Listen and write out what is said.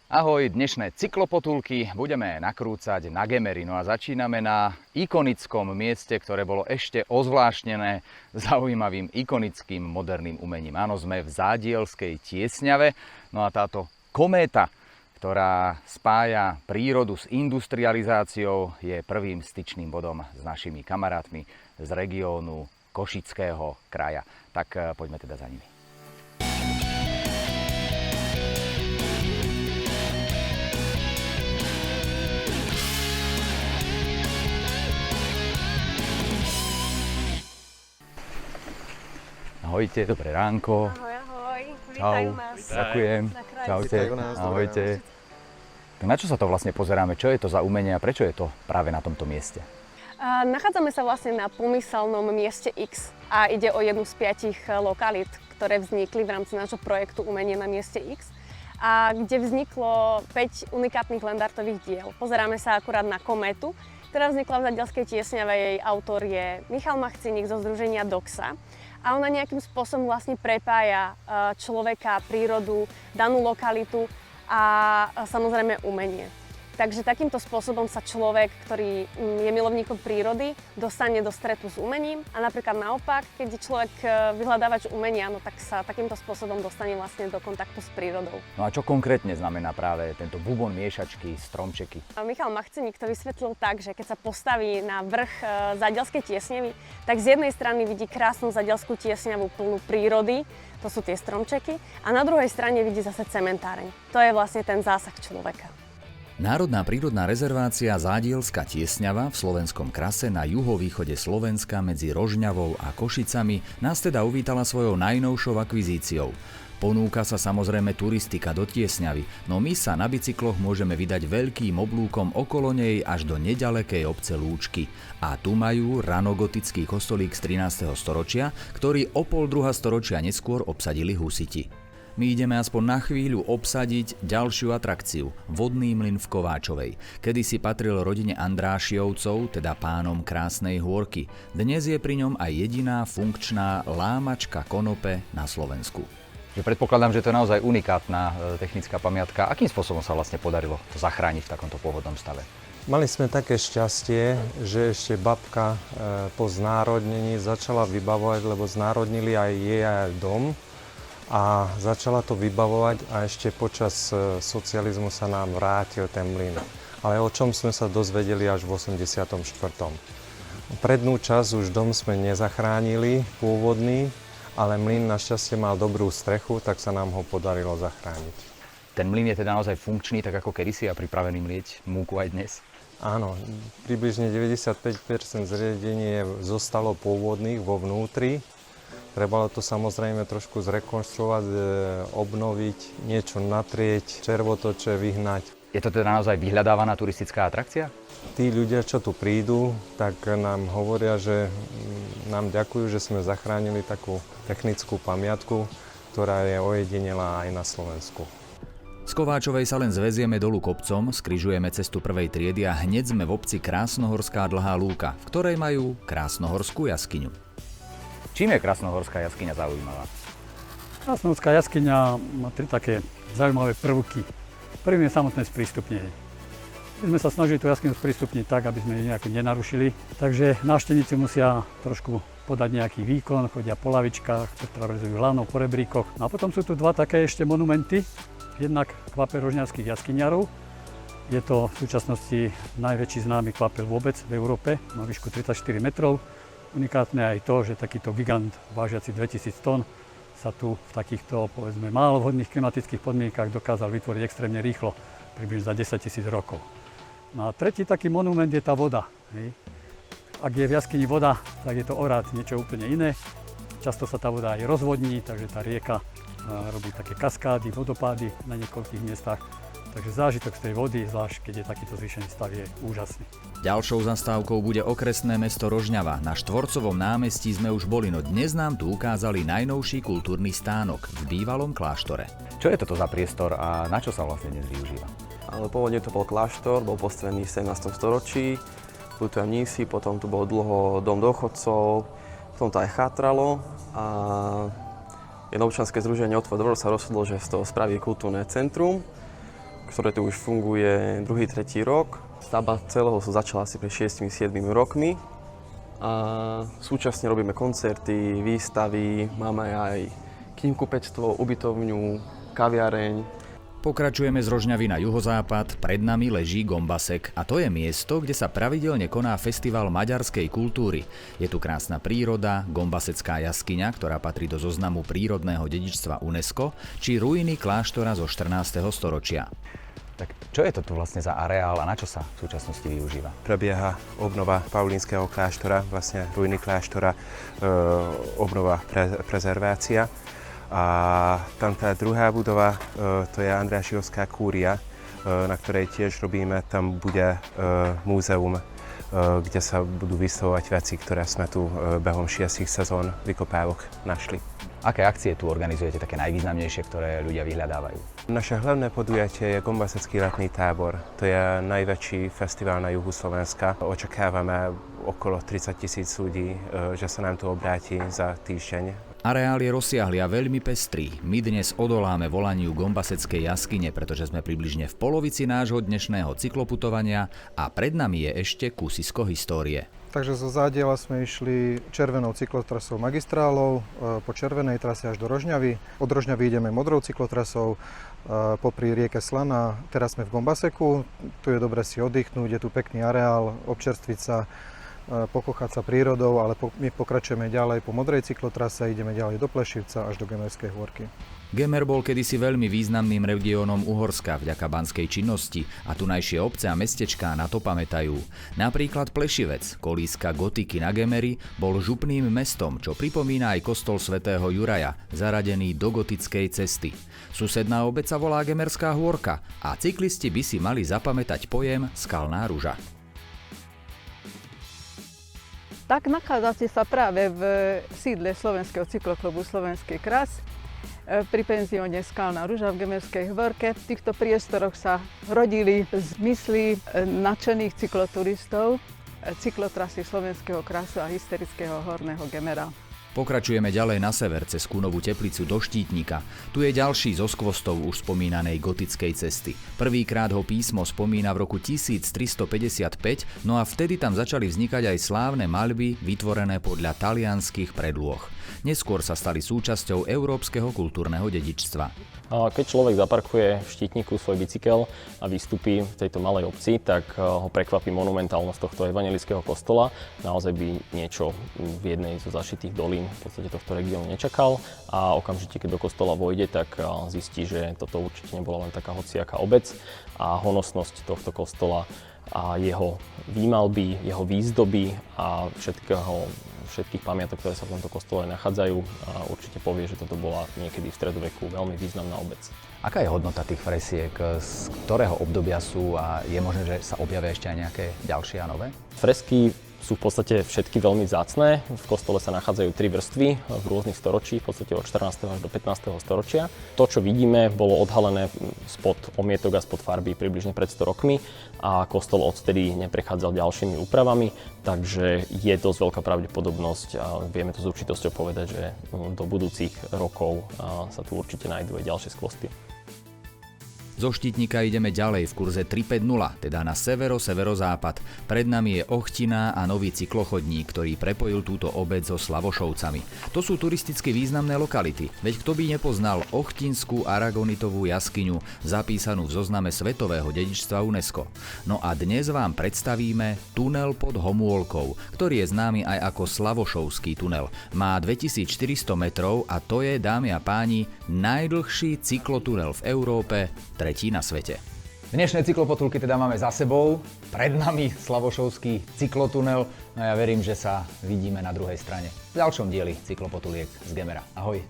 Ahoj, dnešné cyklopotulky budeme nakrúcať na Gemery. No a začíname na ikonickom mieste, ktoré bolo ešte ozvláštnené zaujímavým ikonickým moderným umením. Áno, sme v Zádielskej Tiesňave. No a táto kométa, ktorá spája prírodu s industrializáciou, je prvým styčným bodom s našimi kamarátmi z regiónu Košického kraja. Tak poďme teda za nimi. Ahojte, dobré ránko. Ahoj, ahoj. Vítajú nás. Ďakujem. Čaute. Ahojte. Tak na čo sa to vlastne pozeráme? Čo je to za umenie a prečo je to práve na tomto mieste? Nachádzame sa vlastne na pomyselnom mieste X a ide o jednu z 5 lokalít, ktoré vznikli v rámci nášho projektu Umenie na mieste X a kde vzniklo 5 unikátnych landartových diel. Pozeráme sa akurát na kométu, ktorá vznikla v Zádielskej Tiesňave. Jej autor je Michal Machciník zo združenia Doxa. A ona nejakým spôsobom vlastne prepája človeka, prírodu, danú lokalitu a samozrejme umenie. Takže takýmto spôsobom sa človek, ktorý je milovníkom prírody, dostane do stretu s umením a napríklad naopak, keď je človek vyhľadávač umenia, no tak sa takýmto spôsobom dostane vlastne do kontaktu s prírodou. No a čo konkrétne znamená práve tento bubon, miešačky, stromčeky? Michal Machciník to vysvetlil tak, že keď sa postaví na vrch Zádielskej Tiesňavy, tak z jednej strany vidí krásnu Zádielskú Tiesňavu plnú prírody, to sú tie stromčeky, a na druhej strane vidí zase cementáreň. To je vlastne ten zásah človeka. Národná prírodná rezervácia Zádielska Tiesňava v Slovenskom Krase na juhovýchode Slovenska medzi Rožňavou a Košicami nás teda uvítala svojou najnovšou akvizíciou. Ponúka sa samozrejme turistika do Tiesňavy, no my sa na bicykloch môžeme vydať veľkým oblúkom okolo nej až do neďalekej obce Lúčky. A tu majú ranogotický kostolík z 13. storočia, ktorý o 1,5 storočia neskôr obsadili husiti. My ideme aspoň na chvíľu obsadiť ďalšiu atrakciu, vodný mlyn v Kováčovej. Kedysi patril rodine Andrášiovcov, teda pánom Krásnej Hôrky. Dnes je pri ňom aj jediná funkčná lámačka konope na Slovensku. Predpokladám, že to je naozaj unikátna technická pamiatka. Akým spôsobom sa vlastne podarilo to zachrániť v takomto pôvodnom stave? Mali sme také šťastie, že ešte babka po znárodnení začala vybavovať, lebo znárodnili aj jej aj dom. A začala to vybavovať a ešte počas socializmu sa nám vrátil ten mlyn. Ale o čom sme sa dozvedeli až v 84. Prednú časť už dom sme nezachránili, pôvodný, ale mlyn našťastie mal dobrú strechu, tak sa nám ho podarilo zachrániť. Ten mlyn je teda naozaj funkčný, tak ako kedysi, a pripravený mlieť múku aj dnes? Áno, približne 95% zriadenie zostalo pôvodných vo vnútri. Trebalo to samozrejme trošku zrekonštruovať, obnoviť, niečo natrieť, červotoče vyhnať. Je to teda naozaj vyhľadávaná turistická atrakcia? Tí ľudia, čo tu prídu, tak nám hovoria, že nám ďakujú, že sme zachránili takú technickú pamiatku, ktorá je ojedinelá aj na Slovensku. Z Kováčovej sa len zvezieme dolu kopcom, skrižujeme cestu prvej triedy a hneď sme v obci Krásnohorská Dlhá Lúka, v ktorej majú krásnohorskú jaskyňu. Čím je Krásnohorská jaskyňa zaujímavá? Krásnohorská jaskyňa má 3 také zaujímavé prvky. Prvým je samotné sprístupnenie. My sme sa snažili tú jaskyňu sprístupniť tak, aby sme ju nejak nenarušili. Takže návštevníci musia trošku podať nejaký výkon, chodia po lavičkách, traverzujú hlavnou po rebríkoch. No a potom sú tu 2 také ešte monumenty. Jednak kvapeľ rožňavských jaskyňarov. Je to v súčasnosti najväčší známy kvapeľ vôbec v Európe, má výšku 34 metrov. Unikátne aj to, že takýto gigant vážiaci 2000 tón sa tu v takýchto, povedzme, málo vhodných klimatických podmienkach dokázal vytvoriť extrémne rýchlo, približne za 10 000 rokov. No a tretí taký monument je tá voda. Hej. Ak je v jaskyni voda, tak je to orát niečo úplne iné. Často sa tá voda aj rozvodní, takže tá rieka robí také kaskády, vodopády na niekoľkých miestach. Takže zážitok z tej vody, zvlášť keď je takýto zvýšený stav, je úžasný. Ďalšou zastávkou bude okresné mesto Rožňava. Na Štvorcovom námestí sme už boli, no dnes nám tu ukázali najnovší kultúrny stánok v bývalom kláštore. Čo je toto za priestor a na čo sa vlastne dnes využíva? Ale pôvodne to bol kláštor, bol postavený v 17. storočí. Boli tu aj mnísi, potom tu bol dlho dom dôchodcov, potom to aj chátralo a jedno občianske združenie Otvor dvor sa rozhodlo, že z toho spraví kultúrne centrum. ktoré tu už funguje 2-3 rok. Stavba celého sa začala asi pred 6-7 rokmi a súčasne robíme koncerty, výstavy, máme aj knihkupectvo, ubytovňu, kaviareň. Pokračujeme z Rožňavy na juhozápad, pred nami leží Gombasek a to je miesto, kde sa pravidelne koná festival maďarskej kultúry. Je tu krásna príroda, Gombasecká jaskyňa, ktorá patrí do zoznamu prírodného dedičstva UNESCO, či ruiny kláštora zo 14. storočia. Tak čo je to tu vlastne za areál a na čo sa v súčasnosti využíva? Prebieha obnova Paulínskeho kláštora, vlastne ruiny kláštora, obnova, prezervácia. A tam tá druhá budova, to je Andrášiovská kúria, na ktorej tiež robíme, tam bude múzeum, kde sa budú vystavovať veci, ktoré sme tu behom 6 sezón vykopávok našli. Aké akcie tu organizujete, také najvýznamnejšie, ktoré ľudia vyhľadávajú? Naše hlavné podujatie je Gombasecký letný tábor. To je najväčší festival na juhu Slovenska. Očakávame okolo 30 000 ľudí, že sa nám tu obráti za týždeň. Areál je rozsiahly a veľmi pestrý. My dnes odoláme volaniu Gombaseckej jaskyne, pretože sme približne v polovici nášho dnešného cykloputovania a pred nami je ešte kúsisko histórie. Takže zo Zádiela sme išli červenou cyklotrasou magistrálou po červenej trase až do Rožňavy. Od Rožňavy ideme modrou cyklotrasou popri rieke Slana. Teraz sme v Gombaseku, tu je dobre si oddychnúť, je tu pekný areál, občerstviť sa, pokochať sa prírodou, ale my pokračujeme ďalej po modrej cyklotrase, ideme ďalej do Plešivca až do Gemerskej hôrky. Gemer bol kedysi veľmi významným regiónom Uhorska vďaka banskej činnosti a tunajšie obce a mestečká na to pamätajú. Napríklad Plešivec, kolíska gotiky na Gemeri, bol župným mestom, čo pripomína aj kostol svätého Juraja, zaradený do gotickej cesty. Susedná obec sa volá Gemerská hôrka a cyklisti by si mali zapamätať pojem Skalná ruža. Tak nachádzate sa práve v sídle slovenského cykloklubu Slovenský kras pri penzióne Skalná ruža v Gemerskej hôrke. V týchto priestoroch sa rodili zmysly nadšených cykloturistov cyklotrasy Slovenského krasu a hysterického horného Gemera. Pokračujeme ďalej na sever cez Kunovú teplicu do Štítnika. Tu je ďalší zo skvostov už spomínanej gotickej cesty. Prvýkrát ho písmo spomína v roku 1355, no a vtedy tam začali vznikať aj slávne maľby vytvorené podľa talianskych predlôh. Neskôr sa stali súčasťou európskeho kultúrneho dedičstva. Keď človek zaparkuje v Štítniku svoj bicykel a vystúpi v tejto malej obci, tak ho prekvapí monumentálnosť tohto evanjelického kostola. Naozaj by niečo v jednej zo zašitých dolín v podstate tohto regiónu nečakal a okamžite, keď do kostola vojde, tak zistí, že toto určite nebola len taká hociaká obec a honosnosť tohto kostola a jeho výmalby, jeho výzdoby a všetkých pamiatok, ktoré sa v tomto kostole nachádzajú, a určite povie, že toto bola niekedy v stredoveku veľmi významná obec. Aká je hodnota tých fresiek, z ktorého obdobia sú a je možné, že sa objavia ešte aj nejaké ďalšie a nové? Fresky sú v podstate všetky veľmi vzácne. V kostole sa nachádzajú 3 vrstvy v rôznych storočí, v podstate od 14. až do 15. storočia. To, čo vidíme, bolo odhalené spod omietok a spod farby približne pred 100 rokmi a kostol odtedy neprechádzal ďalšími úpravami, takže je dosť veľká pravdepodobnosť a vieme to s určitosťou povedať, že do budúcich rokov sa tu určite nájdú aj ďalšie skvosty. Zo Štítnika ideme ďalej v kurze 350, teda na severo-severozápad. Pred nami je Ochtina a nový cyklochodník, ktorý prepojil túto obec so Slavošovcami. To sú turisticky významné lokality, veď kto by nepoznal Ochtinskú aragonitovú jaskyňu, zapísanú v zozname svetového dedičstva UNESCO. No a dnes vám predstavíme tunel pod Homôlkou, ktorý je známy aj ako Slavošovský tunel. Má 2400 metrov a to je, dámy a páni, najdlhší cyklotunel v Európe, tretí na svete. Dnešné cyklopotulky teda máme za sebou, pred nami Slavošovský cyklotunel, no ja verím, že sa vidíme na druhej strane v ďalšom dieli cyklopotuliek z Gemera. Ahoj!